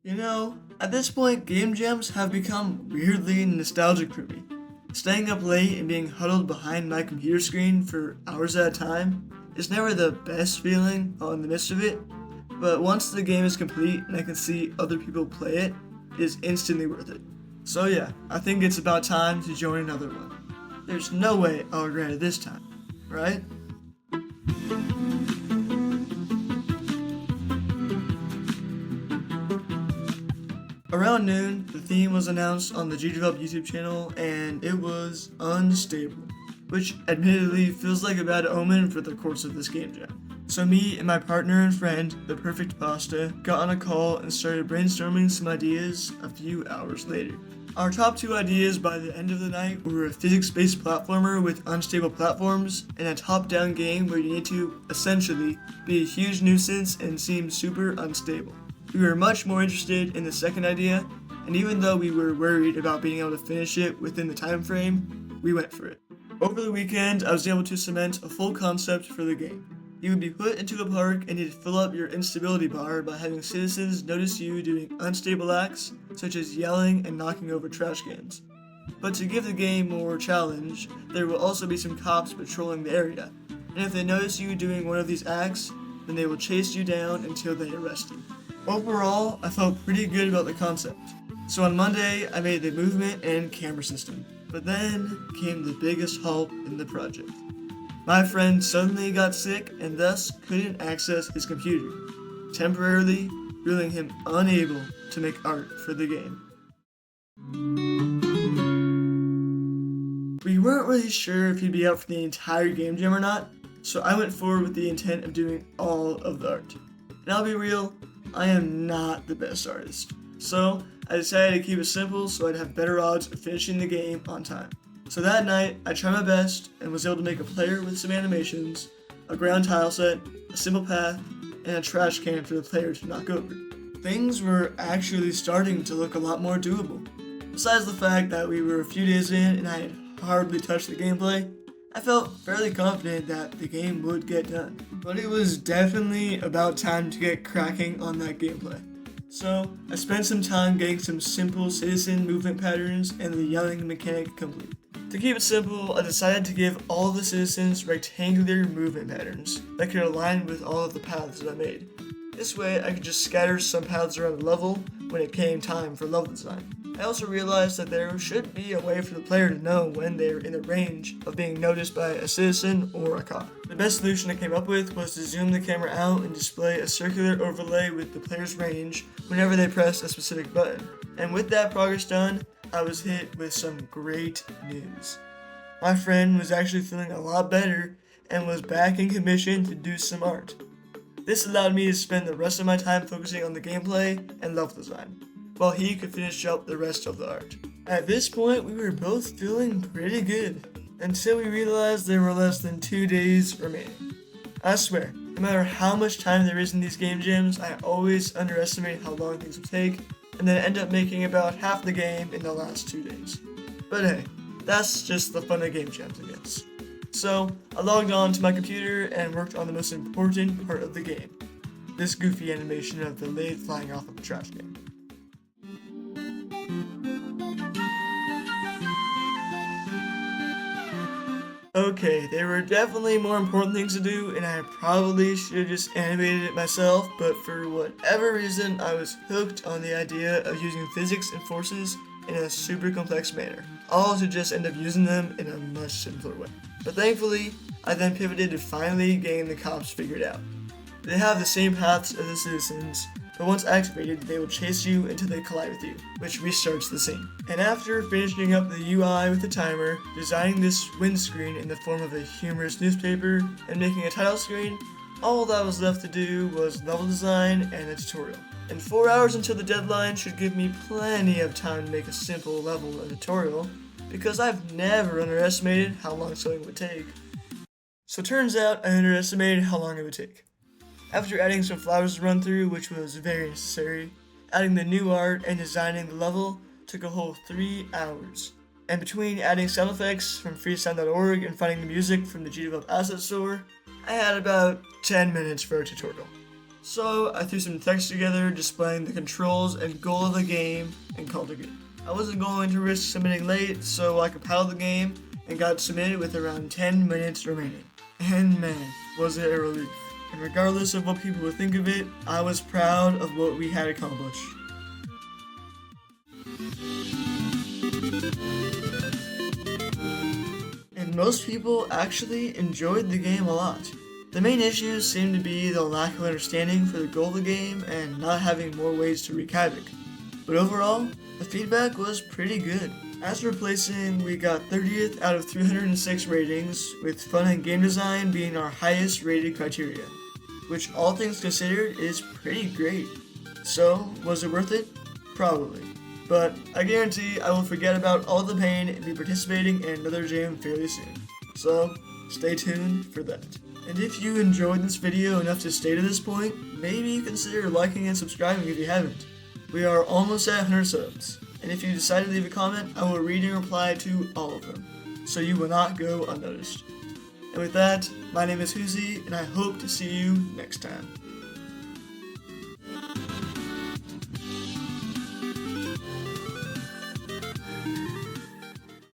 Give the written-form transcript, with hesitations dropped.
You know, at this point, game jams have become weirdly nostalgic for me. Staying up late and being huddled behind my computer screen for hours at a time is never the best feeling while in the midst of it, but once the game is complete and I can see other people play it, it is instantly worth it. So yeah, I think it's about time to join another one. There's no way I'll regret it this time, right? Around noon, the theme was announced on the Gdevelop YouTube channel, and it was unstable, which admittedly feels like a bad omen for the course of this game jam. So me and my partner and friend, the Perfect Pasta, got on a call and started brainstorming some ideas a few hours later. Our top two ideas by the end of the night were a physics-based platformer with unstable platforms and a top-down game where you need to, essentially, be a huge nuisance and seem super unstable. We were much more interested in the second idea, and even though we were worried about being able to finish it within the time frame, we went for it. Over the weekend, I was able to cement a full concept for the game. You would be put into a park and you'd fill up your instability bar by having citizens notice you doing unstable acts, such as yelling and knocking over trash cans. But to give the game more challenge, there will also be some cops patrolling the area, and if they notice you doing one of these acts, then they will chase you down until they arrest you. Overall, I felt pretty good about the concept. So on Monday, I made the movement and camera system. But then came the biggest halt in the project. My friend suddenly got sick and thus couldn't access his computer, temporarily ruling him unable to make art for the game. We weren't really sure if he'd be out for the entire game jam or not, so I went forward with the intent of doing all of the art. And I'll be real, I am not the best artist. So I decided to keep it simple so I'd have better odds of finishing the game on time. So that night, I tried my best and was able to make a player with some animations, a ground tile set, a simple path, and a trash can for the player to knock over. Things were actually starting to look a lot more doable. Besides the fact that we were a few days in and I had hardly touched the gameplay, I felt fairly confident that the game would get done. But it was definitely about time to get cracking on that gameplay. So I spent some time getting some simple citizen movement patterns and the yelling mechanic complete. To keep it simple, I decided to give all of the citizens rectangular movement patterns that could align with all of the paths that I made. This way I could just scatter some paths around the level when it came time for level design. I also realized that there should be a way for the player to know when they're in the range of being noticed by a citizen or a cop. The best solution I came up with was to zoom the camera out and display a circular overlay with the player's range whenever they press a specific button. And with that progress done, I was hit with some great news. My friend was actually feeling a lot better and was back in commission to do some art. This allowed me to spend the rest of my time focusing on the gameplay and level design, while he could finish up the rest of the art. At this point, we were both feeling pretty good, until we realized there were less than 2 days remaining. I swear, no matter how much time there is in these game jams, I always underestimate how long things will take, and then end up making about half the game in the last 2 days. But hey, that's just the fun of game jams, I guess. So, I logged on to my computer and worked on the most important part of the game, this goofy animation of the lathe flying off of a trash can. Okay, there were definitely more important things to do, and I probably should have just animated it myself, but for whatever reason, I was hooked on the idea of using physics and forces in a super complex manner, all to just end up using them in a much simpler way. But thankfully, I then pivoted to finally getting the cops figured out. They have the same paths as the citizens, but once activated, they will chase you until they collide with you, which restarts the scene. And after finishing up the UI with the timer, designing this windscreen in the form of a humorous newspaper, and making a title screen, all that was left to do was level design and a tutorial. And 4 hours until the deadline should give me plenty of time to make a simple level and tutorial, because I've never underestimated how long something would take. So it turns out I underestimated how long it would take. After adding some flowers to run through, which was very necessary, adding the new art and designing the level took a whole 3 hours. And between adding sound effects from freesound.org and finding the music from the Gdevelop asset store, I had about 10 minutes for a tutorial. So I threw some text together displaying the controls and goal of the game and called it good. I wasn't going to risk submitting late, so I compiled the game and got submitted with around 10 minutes remaining. And man, was it a relief. And regardless of what people would think of it, I was proud of what we had accomplished. And most people actually enjoyed the game a lot. The main issues seemed to be the lack of understanding for the goal of the game and not having more ways to wreak havoc. But overall, the feedback was pretty good. As for placing, we got 30th out of 306 ratings, with fun and game design being our highest rated criteria, which all things considered is pretty great. So, was it worth it? Probably. But I guarantee I will forget about all the pain and be participating in another jam fairly soon. So, stay tuned for that. And if you enjoyed this video enough to stay to this point, maybe consider liking and subscribing if you haven't. We are almost at 100 subs, and if you decide to leave a comment, I will read and reply to all of them, so you will not go unnoticed. And with that, my name is Heuzy, and I hope to see you next time.